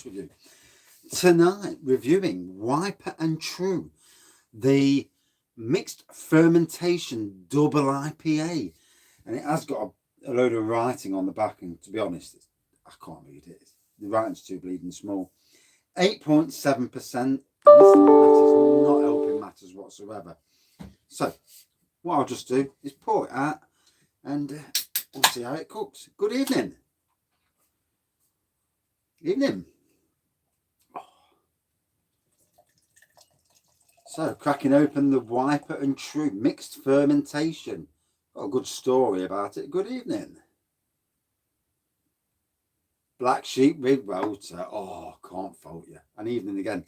with you. Tonight, reviewing Wiper and True, the mixed fermentation double IPA. And it has got a load of writing on the back, and to be honest, I can't read it. The writing's too bleeding small. 8.7%. This is not helping matters whatsoever. So, what I'll just do is pour it out, and we'll see how it cooks. Good evening. Evening. So, cracking open the Wiper and True mixed fermentation. Got a good story about it. Good evening. Black sheep with rotor. Oh, can't fault you. And evening again.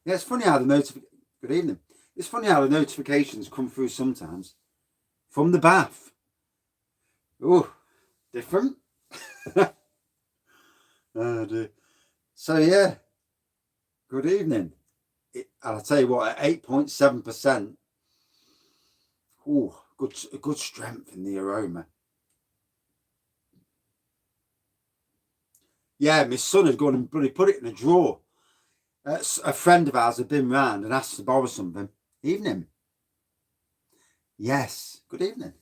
Yeah, it's funny how the Good evening. It's funny how the notifications come through sometimes from the bath. Oh, different. Oh dear. So yeah, good evening. I'll tell you what, at 8.7%, oh, good strength in the aroma. Yeah, my son had gone and bloody put it in a drawer. A friend of ours had been round and asked to borrow something. Evening. Yes, good evening.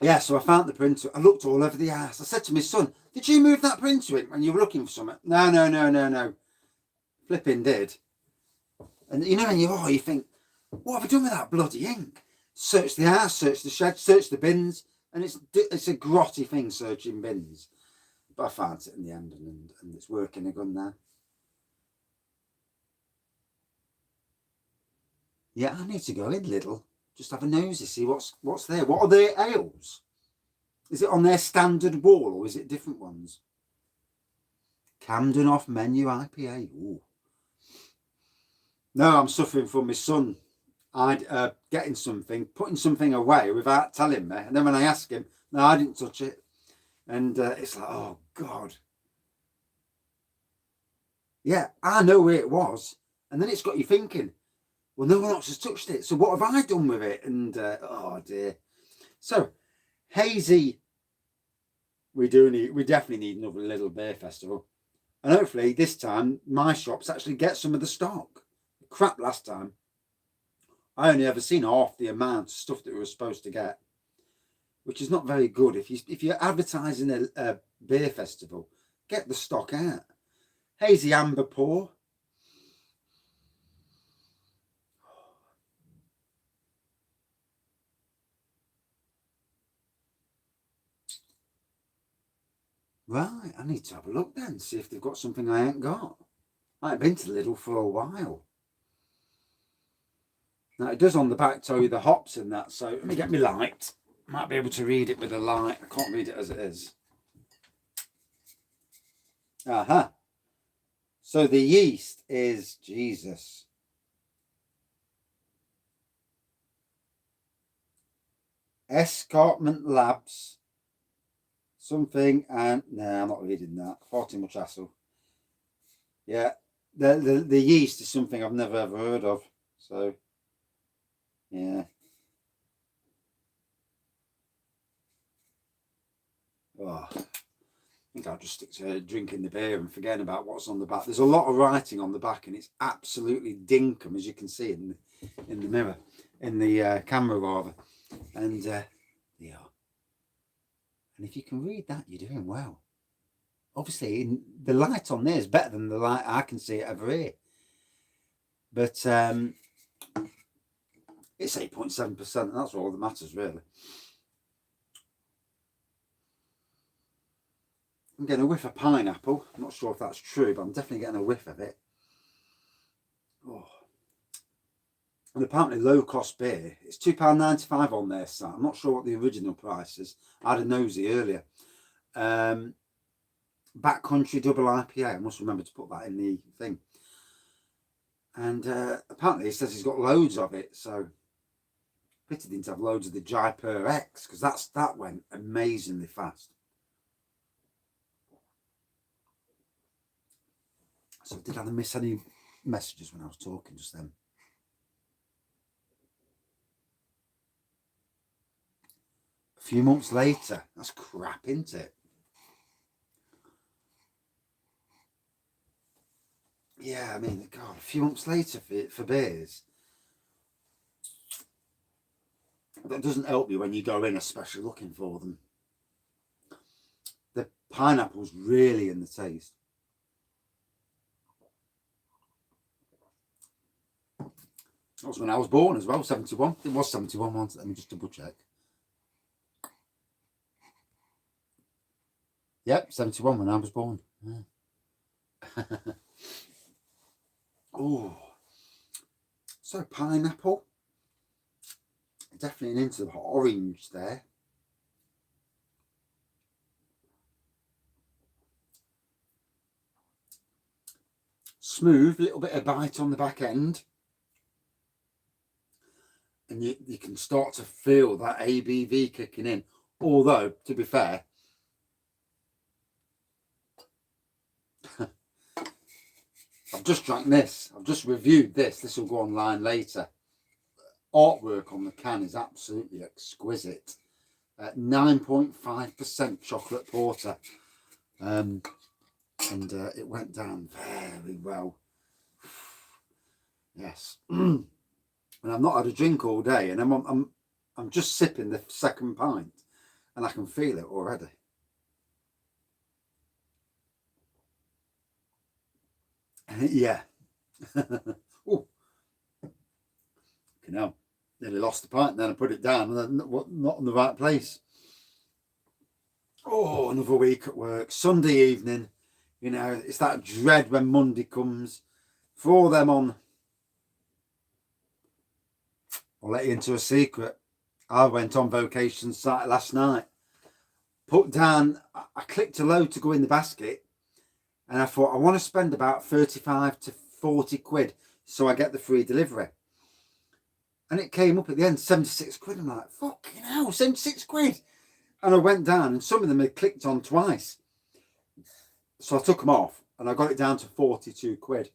Yeah, so I found the printer. I looked all over the house. I said to my son, did you move that printer in when you were looking for something? No. Flipping did. And you know, when you think, what have I done with that bloody ink? Search the house, search the shed, search the bins, and it's a grotty thing, searching bins. But I found it in the end, and it's working again now. Yeah, I need to go in, Lidl. Just have a nosy, see what's there. What are their ales? Is it on their standard wall, or is it different ones? Camden off menu IPA. Ooh. No, I'm suffering from my son. Getting something, putting something away without telling me, and then when I ask him, no, I didn't touch it, and it's like, oh God. Yeah, I know where it was, and then it's got you thinking, well, no one else has touched it, so what have I done with it? And oh dear. So hazy, we definitely need another little beer festival, and hopefully this time my shops actually get some of the stock. Crap last time. I only ever seen half the amount of stuff that we were supposed to get, which is not very good. If you're advertising a beer festival, get the stock out. Hazy amber pour. Right, I need to have a look then, see if they've got something I ain't got. I ain't been to Lidl for a while. Now, it does on the back tell you the hops in that, so let me get me light. Might be able to read it with a light. I can't read it as it is. Aha. So the yeast is, Jesus, Escarpment Labs, something, and no, I'm not reading that. Far too much hassle. Yeah, the yeast is something I've never ever heard of. So, yeah. Oh, I think I'll just stick to drinking the beer and forgetting about what's on the back. There's a lot of writing on the back, and it's absolutely dinkum, as you can see in the mirror, in the camera rather. And yeah, and if you can read that, you're doing well. Obviously, the light on there is better than the light I can see over here. But it's 8.7%, and that's all that matters, really. I'm getting a whiff of pineapple. I'm not sure if that's true, but I'm definitely getting a whiff of it. Oh. And apparently low-cost beer, it's £2.95 on their site. I'm not sure what the original price is. I had a nosy earlier. Backcountry double IPA. I must remember to put that in the thing. And apparently he says he's got loads of it. So pity didn't have loads of the Jaipur X, because that went amazingly fast. So did I miss any messages when I was talking just then? A few months later. That's crap, isn't it? yeah, I mean, God, a few months later for beers, that doesn't help you when you go in, especially looking for them. The pineapple's really in the taste. That was when I was born as well, 71. It was 71 once. Let me just double check. Yep, 71 when I was born. Yeah. Oh, so pineapple. Definitely into the orange there. Smooth, little bit of bite on the back end. And you can start to feel that ABV kicking in. Although, to be fair, I've just drank this. I've just reviewed this. This will go online later. Artwork on the can is absolutely exquisite. 9.5% chocolate porter. And it went down very well. Yes. And I've not had a drink all day, and I'm just sipping the second pint, and I can feel it already. Yeah. Oh, you know, nearly lost the pint, and then I put it down, and then not in the right place. Oh, another week at work. Sunday evening, you know, it's that dread when Monday comes. For them on, I'll let you into a secret. I went on vocation site last night. Put down, I clicked a load to go in the basket, and I thought I want to spend about 35 to 40 quid so I get the free delivery. And it came up at the end, 76 quid. I'm like, fucking hell, 76 quid. And I went down, and some of them had clicked on twice. So I took them off, and I got it down to 42 quid.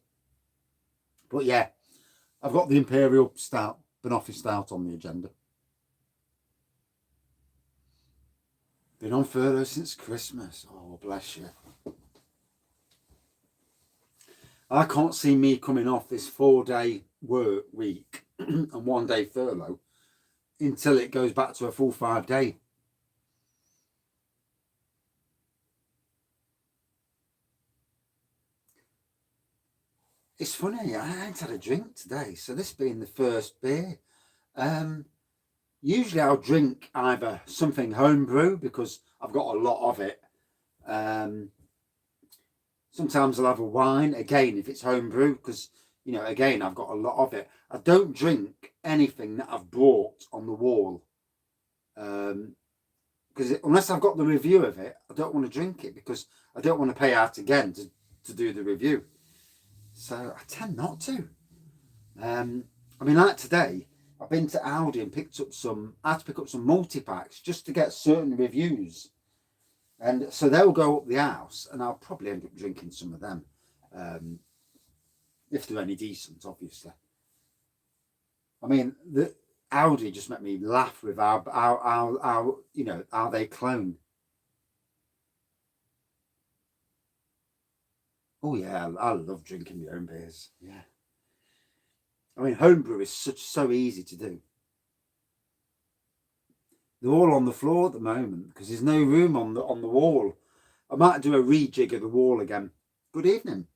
But yeah, I've got the Imperial Stout, Banoffee Stout on the agenda. Been on furlough since Christmas. Oh, bless you. I can't see me coming off this 4-day work week and 1-day furlough until it goes back to a full 5-day. It's funny, I ain't had a drink today, so this being the first beer. Usually I'll drink either something homebrew because I've got a lot of it. Sometimes I'll have a wine, again, if it's homebrew, because, you know, again, I've got a lot of it. I don't drink anything that I've bought on the wall. Because unless I've got the review of it, I don't want to drink it because I don't want to pay out again to do the review. So I tend not to. I mean, like today, I've been to Aldi and I had to pick up some multi-packs just to get certain reviews. And so they'll go up the house, and I'll probably end up drinking some of them. If they're any decent, obviously. I mean, the Audi just made me laugh with how you know, how they clone. Oh yeah, I love drinking my own beers. Yeah. I mean, homebrew is so easy to do. They're all on the floor at the moment because there's no room on the wall. I might do a rejig of the wall again. Good evening.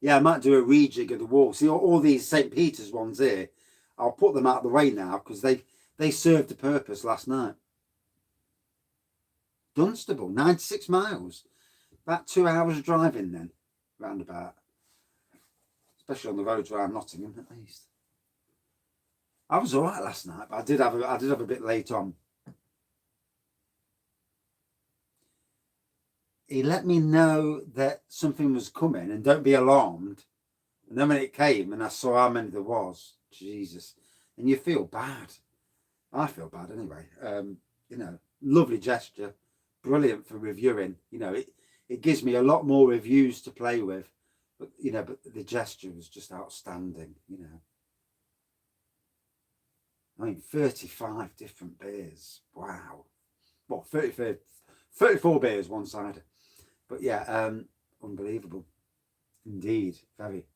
Yeah, I might do a rejig of the wall. See, all these St. Peter's ones here, I'll put them out of the way now because they served a purpose last night. Dunstable, 96 miles. About 2 hours driving then, roundabout. Especially on the roads around Nottingham, at least. I was all right last night, but I did have a bit late on. He let me know that something was coming and don't be alarmed. And then when it came and I saw how many there was, Jesus, and you feel bad. I feel bad anyway. You know, lovely gesture, brilliant for reviewing. You know, it gives me a lot more reviews to play with. But you know, but the gesture was just outstanding. You know, I mean, 35 different beers. Wow. Well, 34 beers one side. But yeah, unbelievable. Indeed, very.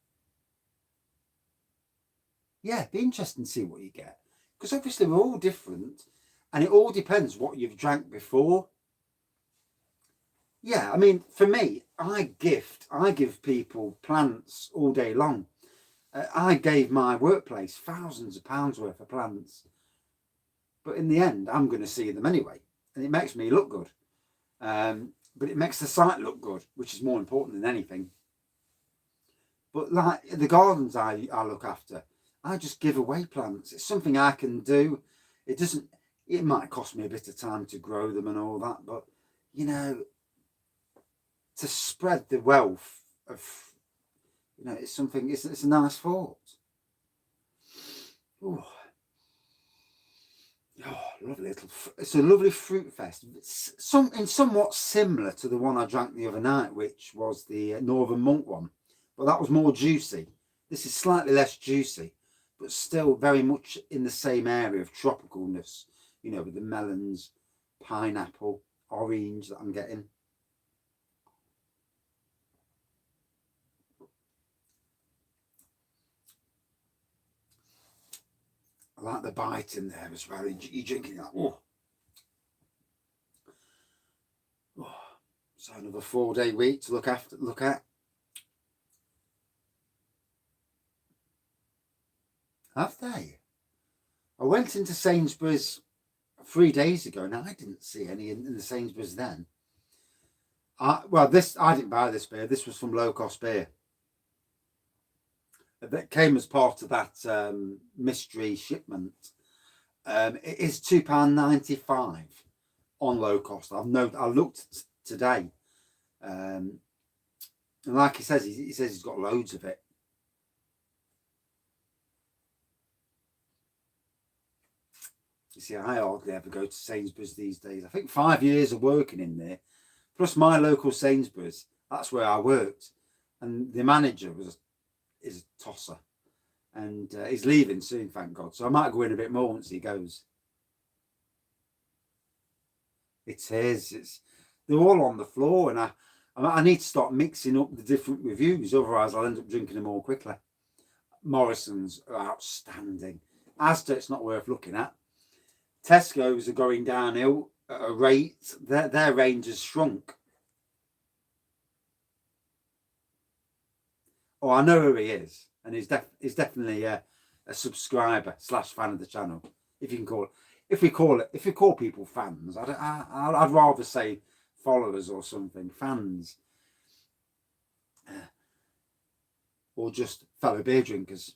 Yeah, be interesting to see what you get. Because obviously we're all different and it all depends what you've drank before. Yeah, I mean, for me, I give people plants all day long. I gave my workplace thousands of pounds worth of plants. But in the end, I'm going to see them anyway. And it makes me look good. But it makes the site look good, which is more important than anything. But like the gardens I look after, I just give away plants. It's something I can do. It might cost me a bit of time to grow them and all that, but you know, to spread the wealth of, it's something, it's a nice thought. Oh, lovely little, it's a lovely fruit fest. It's somewhat similar to the one I drank the other night, which was the Northern Monk one, but that was more juicy. This is slightly less juicy, but still very much in the same area of tropicalness, with the melons, pineapple, orange that I'm getting. I like the bite in there as well. You're drinking that. Oh. So another 4-day week to look at. Have they? I went into Sainsbury's 3 days ago and I didn't see any in the Sainsbury's then. I didn't buy this beer. This was from Low Cost Beer. That came as part of that mystery shipment. It is £2.95 on Low Cost. I looked today, and like he says he's got loads of it. You see, I hardly ever go to Sainsbury's these days. I think 5 years of working in there, plus my local Sainsbury's. That's where I worked, and the manager is a tosser, and he's leaving soon, thank God. So I might go in a bit more once he goes. It is. They're all on the floor, and I need to start mixing up the different reviews. Otherwise, I'll end up drinking them all quickly. Morrison's are outstanding. Asda, it's not worth looking at. Tesco's are going downhill at a rate. Their range has shrunk. Oh, I know who he is, and he's definitely a subscriber / fan of the channel, if you can call it. If we call people fans, I'd rather say followers or something, fans, or just fellow beer drinkers.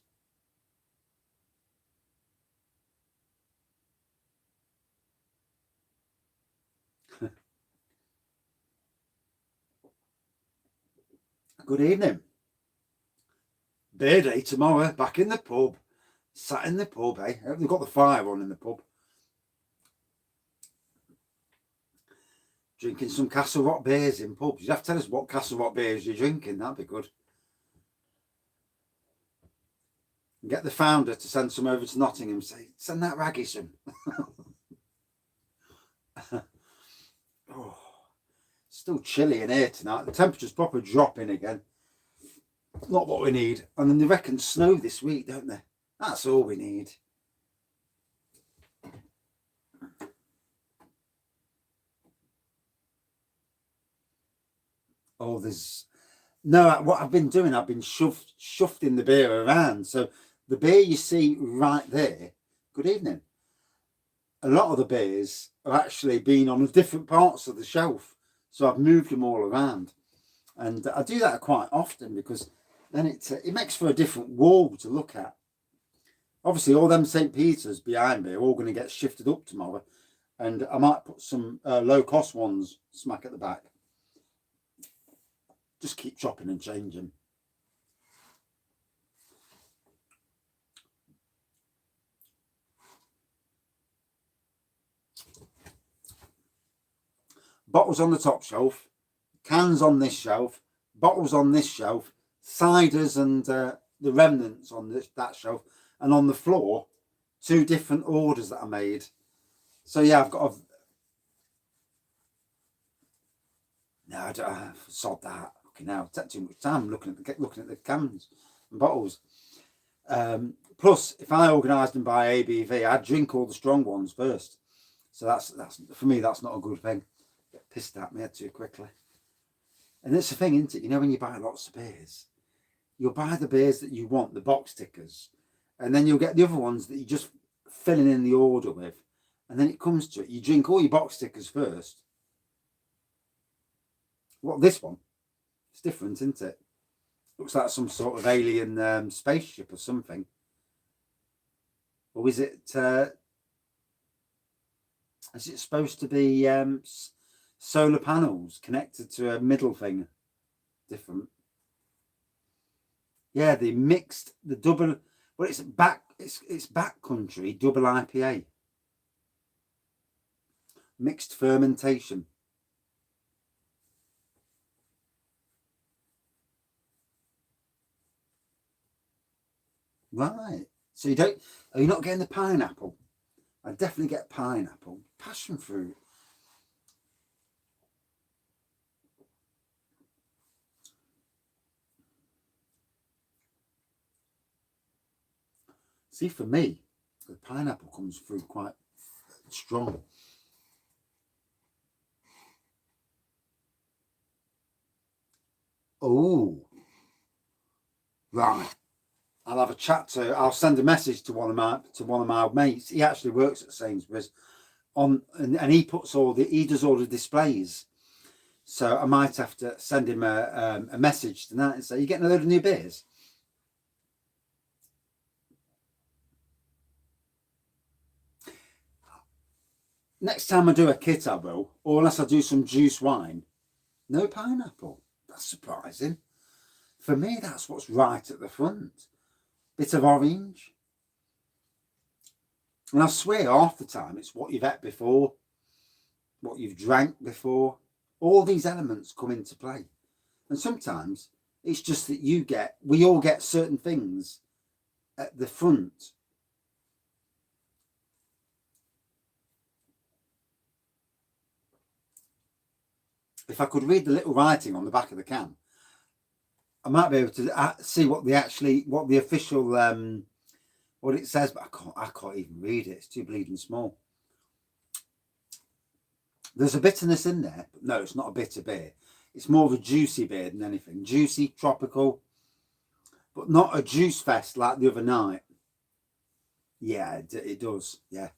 Good evening. Beer day tomorrow, back in the pub. Sat in the pub, eh? They've got the fire on in the pub. Drinking some Castle Rock beers in pubs. You have to tell us what Castle Rock beers you're drinking. That'd be good. And get the founder to send some over to Nottingham and say, send that raggy some. Oh, still chilly in here tonight. The temperature's proper dropping again. Not what we need. And then they reckon snow this week, don't they? That's all we need. Oh, what I've been doing, I've been shufting the beer around. So the beer you see right there, good evening. A lot of the beers have actually been on different parts of the shelf. So I've moved them all around. And I do that quite often because then it makes for a different wall to look at. Obviously, all them St. Peter's behind me are all going to get shifted up tomorrow. And I might put some low-cost ones smack at the back. Just keep chopping and changing. Bottles on the top shelf, cans on this shelf, bottles on this shelf, ciders and the remnants on that shelf, and on the floor, 2 different orders that I made. So yeah, I've got no, I don't sod that. fucking hell, take too much time looking at the cans and bottles. Plus, if I organised them by ABV, I'd drink all the strong ones first. So that's for me, that's not a good thing. Get pissed at me too quickly. And that's the thing, isn't it? You know, when you buy lots of beers, you'll buy the beers that you want, the box tickers, and then you'll get the other ones that you're just filling in the order with. And then it comes to it, you drink all your box stickers first. What, this one? It's different, isn't it? Looks like some sort of alien spaceship or something. Or is it supposed to be solar panels connected to a middle thing? Different. Yeah, the double, well, it's Backcountry double IPA. Mixed fermentation. Right. So are you not getting the pineapple? I definitely get pineapple. Passion fruit. See, for me, the pineapple comes through quite strong. Oh, right. I'll send a message to one of my mates. He actually works at Sainsbury's and he does all the displays. So I might have to send him a message tonight and say, "You getting a load of new beers?" Next time I do a kit, I will, or unless I do some juice wine. No pineapple. That's surprising. For me, that's what's right at the front. Bit of orange. And I swear half the time it's what you've had before, what you've drank before. All these elements come into play. And sometimes it's just that we all get certain things at the front. If I could read the little writing on the back of the can, I might be able to see what the official, what it says, but I can't even read it. It's too bleeding small. There's a bitterness in there, but no, it's not a bitter beer. It's more of a juicy beer than anything. Juicy, tropical, but not a juice fest like the other night. Yeah, it does. Yeah.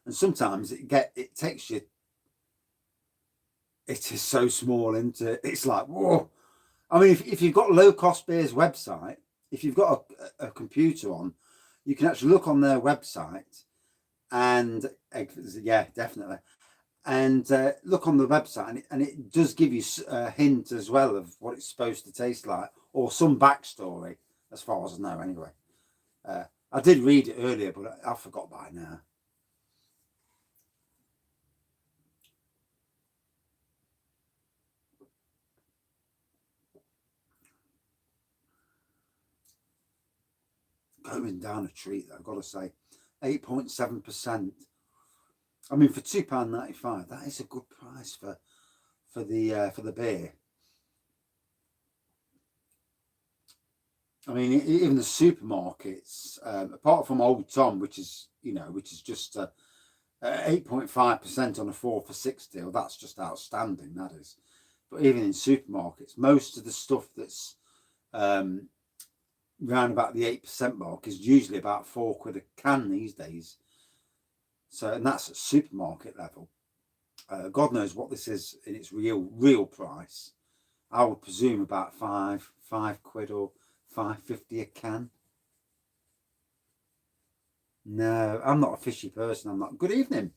And sometimes it takes you. It is so small, isn't it? It's like, whoa. I mean, if you've got Low Cost Beer's website, if you've got a computer on, you can actually look on their website and, yeah, definitely. And look on the website and it does give you a hint as well of what it's supposed to taste like, or some backstory, as far as I know anyway. I did read it earlier, but I forgot by now. Going down a treat, I've got to say. 8.7%. I mean, for £2.95, that is a good price for the beer. I mean, even the supermarkets, apart from Old Tom, which is just 8.5% on a 4 for £6 deal, that's just outstanding. That is. But even in supermarkets, most of the stuff that's round about the 8% mark is usually about £4 a can these days. So, and that's at supermarket level. God knows what this is in its real price. I would presume about £5 or £5.50 a can. No, I'm not a fishy person. I'm not. Good evening.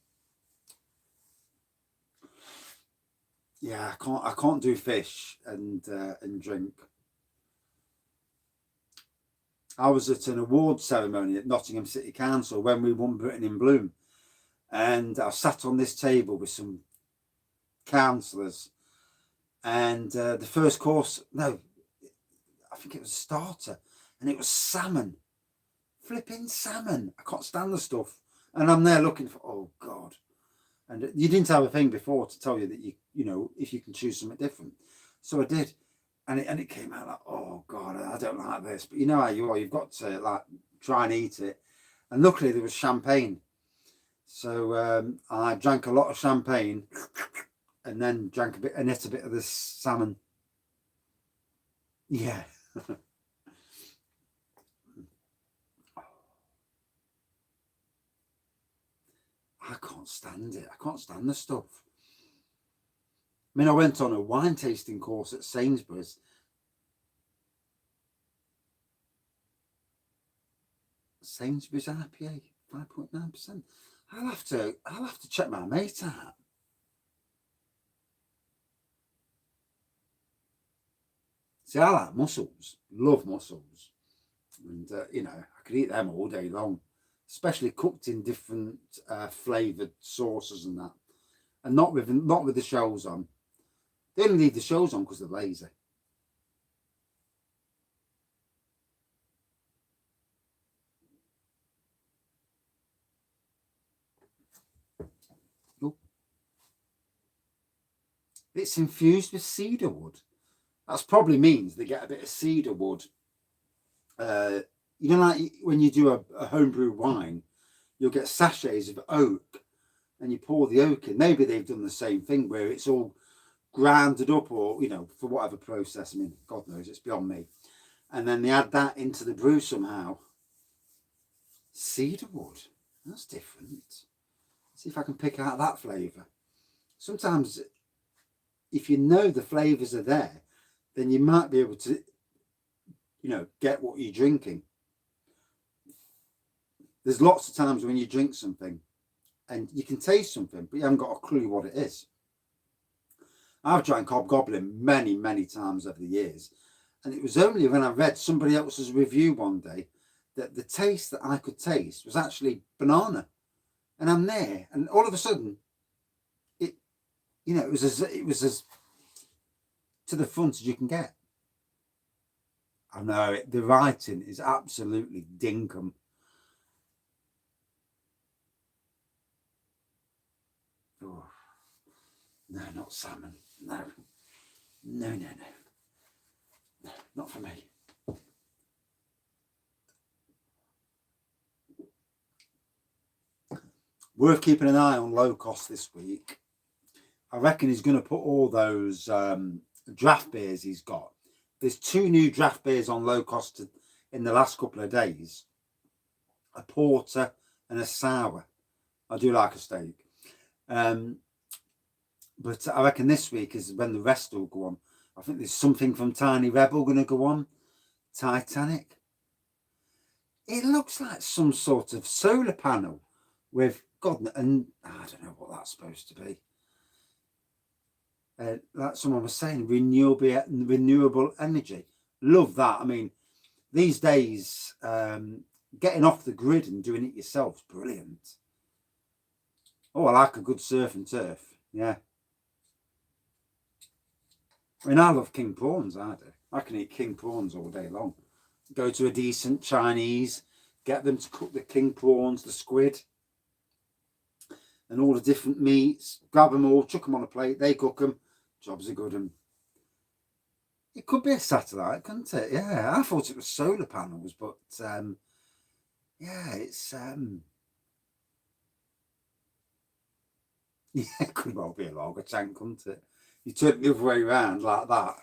Yeah, I can't do fish and drink. I was at an award ceremony at Nottingham City Council when we won Britain in Bloom. And I sat on this table with some councillors. And the first course, no, I think it was a starter. And it was salmon. Flipping salmon. I can't stand the stuff. And I'm there looking for, oh God. And you didn't have a thing before to tell you that you know, if you can choose something different. So I did, and it came out like, oh God, I don't like this. But you know how you are, you've got to like try and eat it. And luckily there was champagne. So I drank a lot of champagne and then drank a bit and ate a bit of this salmon. Yeah. I can't stand it. I can't stand the stuff. I mean, I went on a wine tasting course at Sainsbury's. Sainsbury's IPA, 5.9%. I'll have to check my mate out. See, I like mussels, love mussels, and you know, I could eat them all day long, especially cooked in different flavoured sauces and that, and not with the shells on. They only leave the shells on because they're lazy. Oh. It's infused with cedar wood. That probably means they get a bit of cedar wood. You know, like when you do a homebrew wine, you'll get sachets of oak and you pour the oak in. Maybe they've done the same thing where it's all grounded up, or, you know, for whatever process. I mean, God knows, it's beyond me. And then they add that into the brew somehow. Cedar wood, that's different. Let's see if I can pick out that flavour. Sometimes, if you know the flavours are there, then you might be able to, you know, get what you're drinking. There's lots of times when you drink something and you can taste something, but you haven't got a clue what it is. I've drank Hobgoblin many, many times over the years. And it was only when I read somebody else's review one day that the taste that I could taste was actually banana. And I'm there, and all of a sudden, it, you know, it was as to the front as you can get. I know the writing is absolutely dinkum. Oh, no, not salmon. No, no, no, no, no, not for me. Worth keeping an eye on low cost this week. I reckon he's going to put all those draft beers he's got. There's 2 new draft beers on low cost in the last couple of days. A porter and a sour. I do like a steak. But I reckon this week is when the rest will go on. I think there's something from Tiny Rebel going to go on. Titanic. It looks like some sort of solar panel with, God, and I don't know what that's supposed to be. Like someone was saying, renewable energy. Love that. I mean, these days, getting off the grid and doing it yourself is brilliant. Oh, I like a good surf and turf. Yeah. I mean, I love king prawns, I do. I can eat king prawns all day long. Go to a decent Chinese, get them to cook the king prawns, the squid, and all the different meats. Grab them all, chuck them on a plate, they cook them. Jobs are good. And it could be a satellite, couldn't it? Yeah, I thought it was solar panels, but yeah, it's yeah, it could well be a lager tank, couldn't it? You turn it the other way around like that.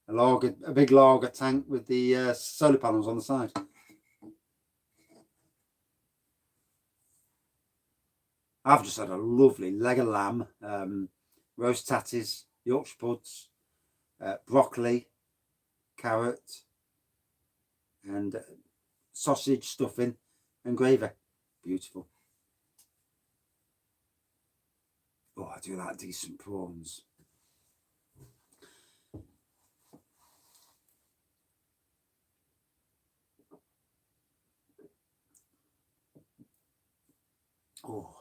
A big lager tank with the solar panels on the side. I've just had a lovely leg of lamb, roast tatties, Yorkshire puds, broccoli, carrot, and sausage stuffing and gravy. Beautiful. Oh, I do like decent prawns. Oh.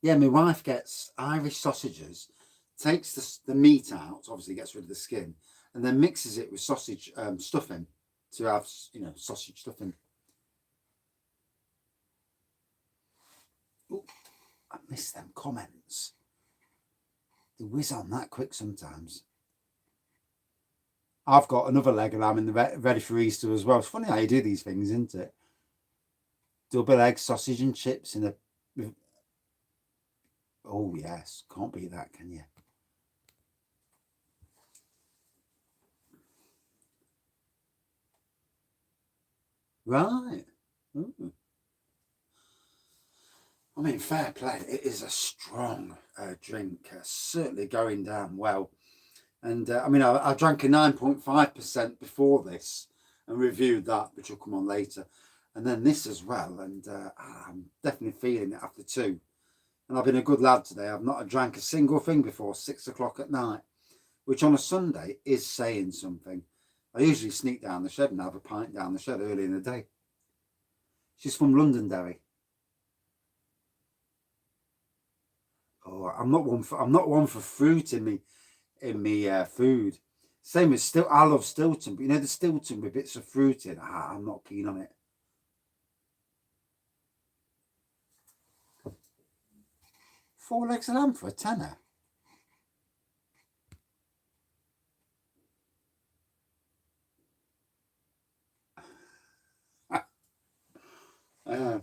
Yeah, my wife gets Irish sausages, takes the meat out, obviously gets rid of the skin, and then mixes it with sausage stuffing. to have, you know, sausage stuffing. Ooh, I miss them comments. They whiz on that quick sometimes. I've got another leg of lamb in the ready for Easter as well. It's funny how you do these things, isn't it? Double egg, sausage and chips in a... Oh, yes. Can't beat that, can you? Right. Ooh. I mean, fair play. It is a strong drink. Certainly going down well. And I mean, I drank a 9.5% before this and reviewed that, which will come on later. And then this as well. And I'm definitely feeling it after 2. And I've been a good lad today. I've not drank a single thing before 6 o'clock at night, which on a Sunday is saying something. I usually sneak down the shed and have a pint down the shed early in the day. She's from Londonderry. Oh, I'm not one for fruit in me food. Same as I love Stilton, but you know the Stilton with bits of fruit in. I'm not keen on it. Four legs of lamb for a tenner. And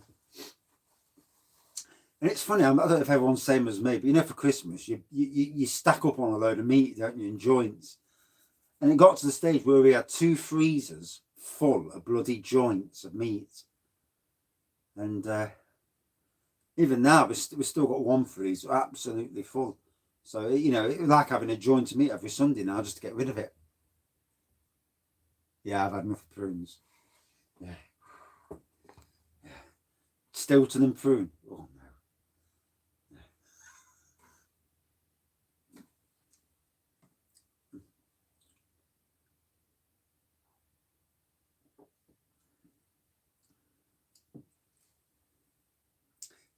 it's funny, I don't know if everyone's the same as me, but you know, for Christmas, you stack up on a load of meat, don't you, in joints. And it got to the stage where we had 2 freezers full of bloody joints of meat. And even now, we've still got 1 freezer absolutely full. So, you know, it was like having a joint of meat every Sunday now just to get rid of it. Yeah, I've had enough prunes. Yeah. Stilton and prune. Oh, no.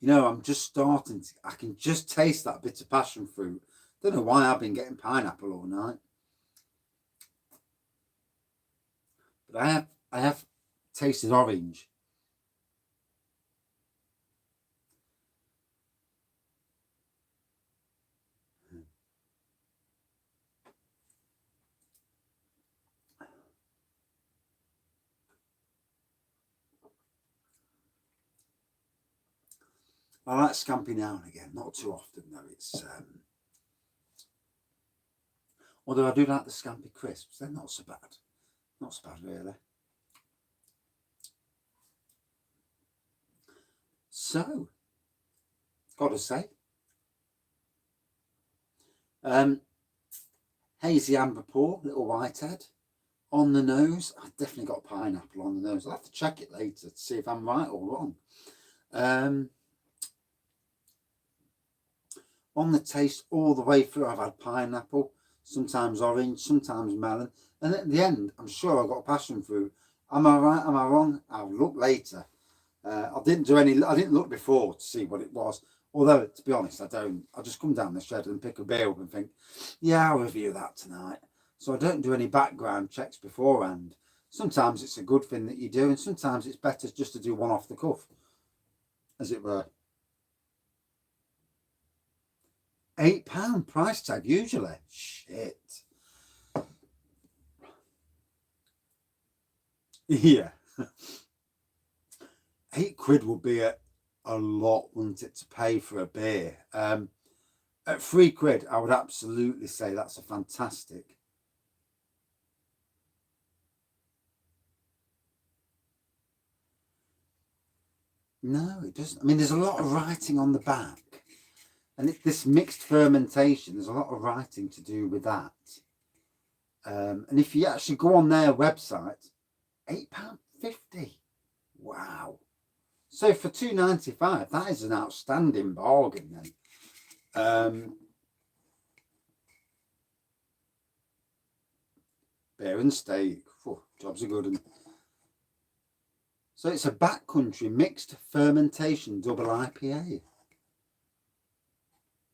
You know, I'm just starting to, I can just taste that bit of passion fruit. Don't know why I've been getting pineapple all night. But I have tasted orange. I like scampi now and again, not too often though. It's although I do like the scampi crisps, they're not so bad. Not so bad really. So, got to say, hazy amber pour, little whitehead. On the nose, I've definitely got pineapple on the nose. I'll have to check it later to see if I'm right or wrong. On the taste, all the way through, I've had pineapple, sometimes orange, sometimes melon. And at the end, I'm sure I've got passion fruit. Am I right? Am I wrong? I'll look later. I didn't look before to see what it was. Although, to be honest, I don't. I just come down the shed and pick a beer up and think, yeah, I'll review that tonight. So I don't do any background checks beforehand. Sometimes it's a good thing that you do, and sometimes it's better just to do one off the cuff, as it were. £8 price tag usually. Shit. Yeah. £8 would be a lot, wouldn't it, to pay for a beer? At £3, I would absolutely say that's a fantastic. No, it doesn't. I mean, there's a lot of writing on the back. And this mixed fermentation, there's a lot of writing to do with that. And if you actually go on their website, £8.50. Wow. So for £2.95, that is an outstanding bargain then. Beer and steak. Oh, jobs are good. So it's a Backcountry mixed fermentation double IPA.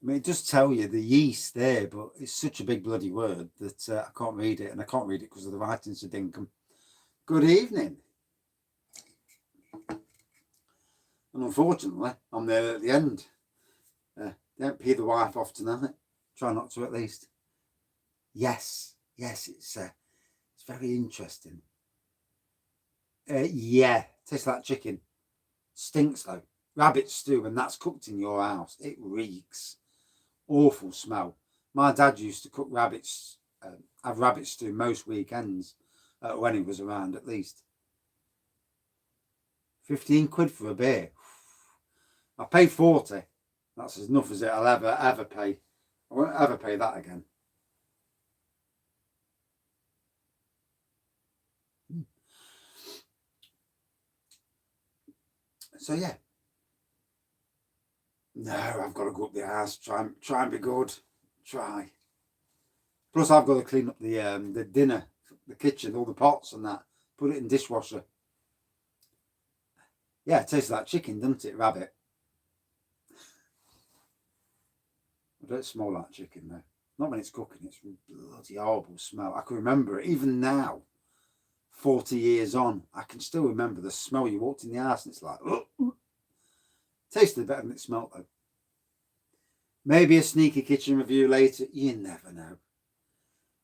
I mean, it does tell you the yeast there, but it's such a big bloody word that I can't read it, and I can't read it because of the writing's a dinkum. Good evening. And unfortunately, I'm there at the end. Don't pee the wife off tonight. Try not to, at least. Yes, it's very interesting. Yeah, tastes like chicken. Stinks though. Rabbit stew, and that's cooked in your house. It reeks. Awful smell. My dad used to cook rabbits, have rabbit stew most weekends when he was around, at least. 15 quid for a beer. I paid 40. That's enough as I'll ever pay. I won't ever pay that again. So yeah. No, I've got to go up the house. Try and be good. Try. Plus, I've got to clean up the dinner, the kitchen, all the pots and that. Put it in dishwasher. Yeah, it tastes like chicken, doesn't it, rabbit? I don't smell like chicken though. Not when it's cooking. It's bloody horrible smell. I can remember it even now. 40 years on, I can still remember the smell. You walked in the house and it's like, oh. Tasted better than it smelled though. Maybe a sneaky kitchen review later. You never know.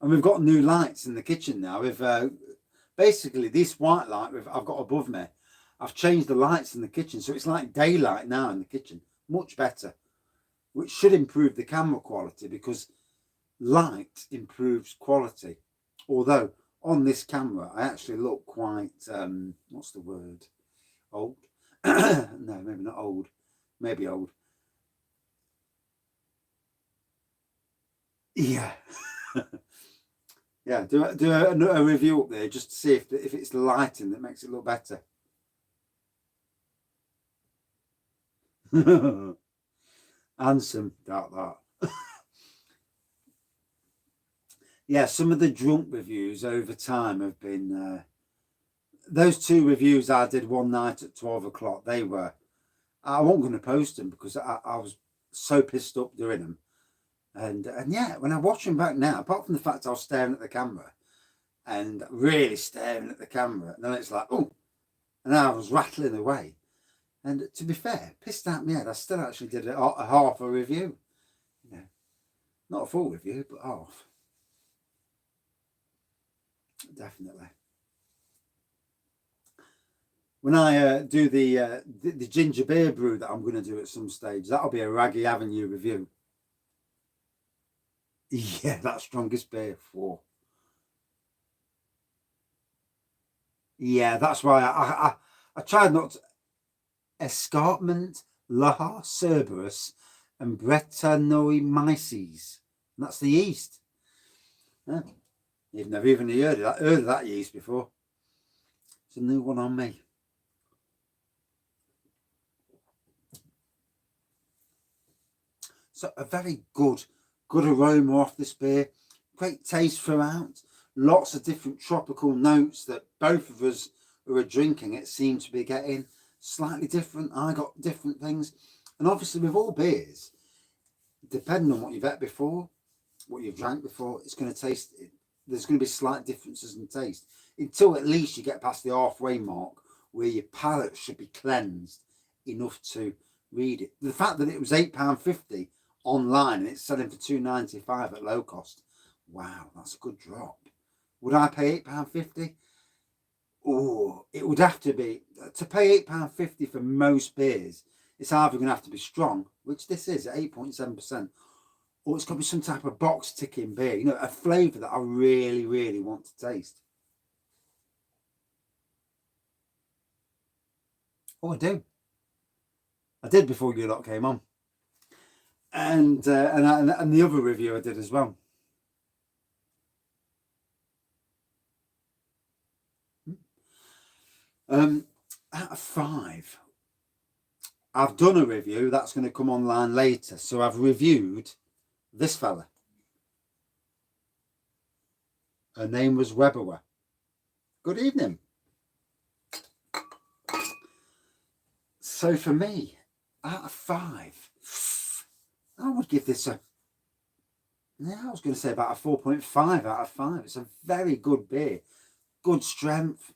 And we've got new lights in the kitchen now. We've basically this white light I've got above me. I've changed the lights in the kitchen, so it's like daylight now in the kitchen. Much better, which should improve the camera quality because light improves quality. Although on this camera, I actually look quite, what's the word? Old? No, maybe not old. Maybe old. Yeah. Yeah, do a review up there just to see if it's the lighting that makes it look better. Handsome, doubt that. Yeah, some of the drunk reviews over time have been those two reviews I did one night at 12 o'clock. They were, I wasn't going to post them because I was so pissed up doing them. And yeah, when I watch them back now, apart from the fact I was staring at the camera and really staring at the camera, and then it's like, oh, and I was rattling away. And to be fair, pissed out my head, I still actually did a half a review. You know, not a full review, but half. Definitely. When I do the ginger beer brew that I'm going to do at some stage, that'll be a Raggy Avenue review. Yeah, that strongest beer for. Yeah, that's why I tried not to. Escarpment, Laha, Cerberus, and Brettanomyces. And that's the yeast. Yeah. You've never even heard of that yeast before. It's a new one on me. So a very good aroma off this beer. Great taste throughout. Lots of different tropical notes that both of us who are drinking it seem to be getting. Slightly different. I got different things. And obviously with all beers, depending on what you've had before, what you've drank before, it's going to taste, there's going to be slight differences in taste until at least you get past the halfway mark where your palate should be cleansed enough to read it. The fact that it was £8.50 online and it's selling for £2.95 at low cost, wow, that's a good drop. Would I pay £8.50? Oh, it would have to be, to pay £8.50 for most beers, it's either going to have to be strong, which this is at 8.7%, or it's got to be some type of box ticking beer, you know, a flavour that I really, really want to taste. Oh, I do. I did before you lot came on. And the other review I did as well. Out of 5, I've done a review that's going to come online later. So I've reviewed this fella. Her name was Weber. Good evening. So for me, out of 5, I would give this a, yeah, I was going to say about a 4.5 out of 5. It's a very good beer. Good strength.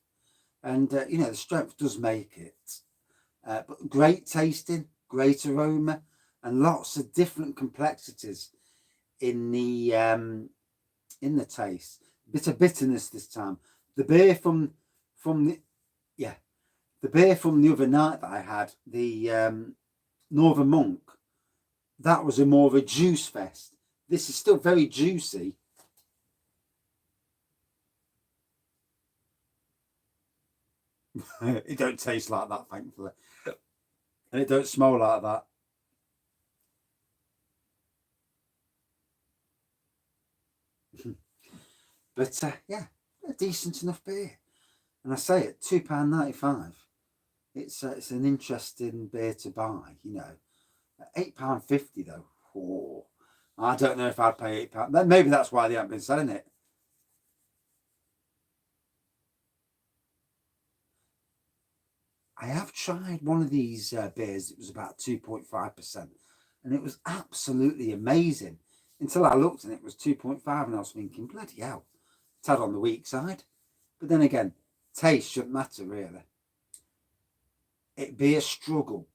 And, you know, the strength does make it. But great tasting, great aroma, and lots of different complexities in the taste. Bit of bitterness this time. The beer from the beer from the other night that I had, the Northern Monk, that was more of a juice fest. This is still very juicy. It don't taste like that, thankfully, and it don't smell like that. But yeah, a decent enough beer, and I say it, £2.95. It's an interesting beer to buy, you know. £8.50 though. Oh, I don't know if I'd pay £8. Maybe that's why they haven't been selling it. I have tried one of these beers. It was about 2.5%, and it was absolutely amazing until I looked and it was 2.5, and I was thinking, bloody hell, tad on the weak side. But then again, taste shouldn't matter really. It'd be a struggle.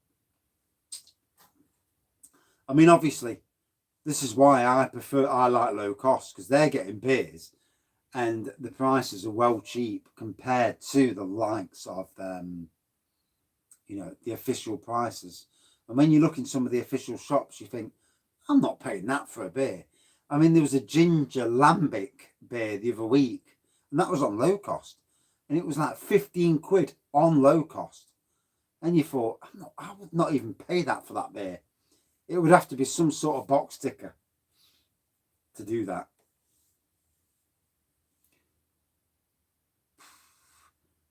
I mean, obviously, this is why I like low cost, because they're getting beers and the prices are well cheap compared to the likes of you know, the official prices. And when you look in some of the official shops, you think, I'm not paying that for a beer. I mean, there was a ginger lambic beer the other week, and that was on low cost, and it was like 15 quid on low cost. And you thought, I would not even pay that for that beer. It would have to be some sort of box ticker to do that.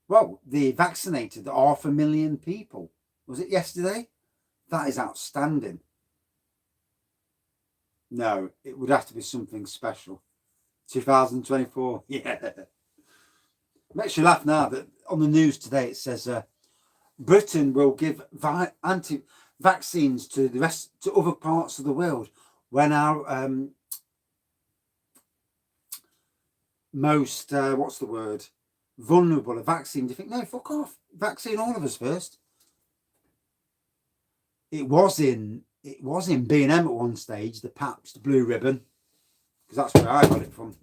Well, they vaccinated 500,000 people. Was it yesterday? That is outstanding. No, it would have to be something special. 2024, yeah. Makes you laugh now that on the news today it says Britain will give vaccines to the rest, to other parts of the world when our most what's the word, vulnerable a vaccine. Do you think, no, fuck off, vaccine all of us first? It was in B&M at one stage, the Pabst Blue Ribbon, because that's where I got it from.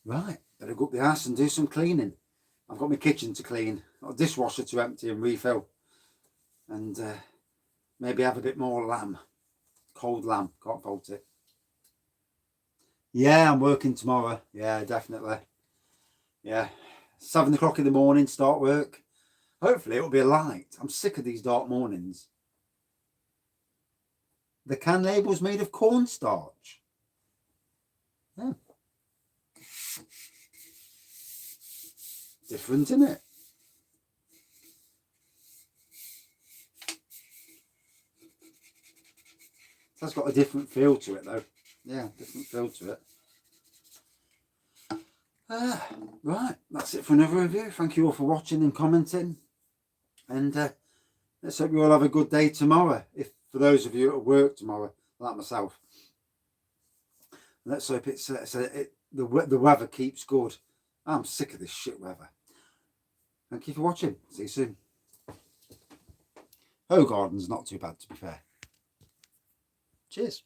Right, better go up the house and do some cleaning. I've got my kitchen to clean, got a dishwasher to empty and refill, and maybe have a bit more lamb, cold lamb, can't fault it. Yeah, I'm working tomorrow. Yeah, definitely. Yeah, 7 o'clock in the morning, start work. Hopefully it'll be a light. I'm sick of these dark mornings. The can label's made of cornstarch. Yeah. Different, isn't it? That's got a different feel to it though. Yeah, different feel to it. Right, that's it for another review. Thank you all for watching and commenting. And let's hope you all have a good day tomorrow. If for those of you at work tomorrow, like myself. Let's hope the weather keeps good. I'm sick of this shit weather. Thank you for watching. See you soon. Garden's not too bad, to be fair. Cheers.